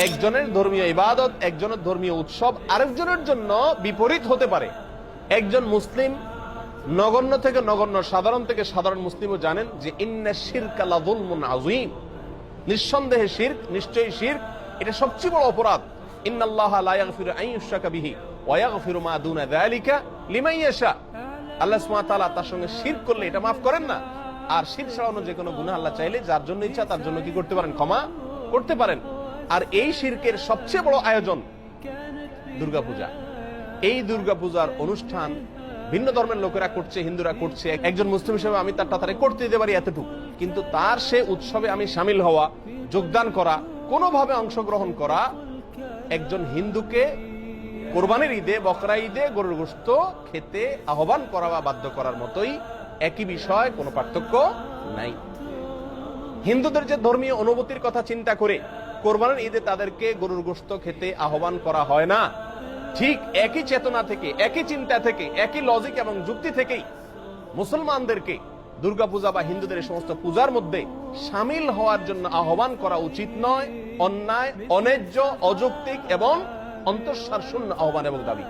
একজনের ধর্মীয় ইবাদত, একজনের ধর্মীয় উৎসব আরেকজনের জন্য বিপরীত হতে পারে। একজন মুসলিম নগণ্য থেকে নগণ্য, সাধারণ থেকে সাধারণ মুসলিমও জানেন যে ইন্না শিরকা লাযুলমুন আযীম, নিঃসন্দেহে শিরক, নিশ্চয়ই শিরক এটা সবচেয়ে বড় অপরাধ। ইন্নাল্লাহা লা ইয়াগফিরু আন ইউশরাকা বিহি ওয়া ইয়াগফিরু মা দুনা যালিকা লিমান ইয়াশা। আল্লাহ সুবহানাহু ওয়া তাআলা তার সঙ্গে শিরক করলে এটা মাফ করেন না, আর শিরক ছাড়ানো যে কোনো গুনাহ আল্লাহ চাইলে যার জন্য ইচ্ছা তার জন্য কি করতে পারেন, ক্ষমা করতে পারেন। আর এই শিরকের সবচেয়ে বড় আয়োজন দুর্গাপূজা। এই দুর্গাপূজার অনুষ্ঠান ভিন্ন ধর্মের লোকেরা করছে, হিন্দুরা করছে। একজন মুসলিম হিসেবে আমি তারটা তারে করতে দিতে পারি এতটুকু, কিন্তু তার সে উৎসবে আমি শামিল হওয়া, যোগদান করা, কোনোভাবে অংশগ্রহণ করা একজন হিন্দুকে কোরবানির ঈদে, বকরা ঈদে গরুর গোশত খেতে আহ্বান করা বা বাধ্য করার মতোই, একই বিষয়, কোনো পার্থক্য নাই। হিন্দুদের যে ধর্মীয় অনুভূতির কথা চিন্তা করে কোরবানির ঈদে তাদেরকে গরুর গোশত খেতে আহ্বান করা হয় না, ঠিক একই চেতনা থেকে, একই চিন্তা থেকে, একই লজিক এবং যুক্তি থেকেই মুসলমানদেরকে দুর্গাপূজা বা হিন্দুদের এই সমস্ত পূজার মধ্যে শামিল হওয়ার জন্য আহ্বান করা উচিত নয়, অন্যায়, অন্যায্য, অযৌক্তিক এবং অন্তঃসার শূন্য আহ্বান এবং দাবি।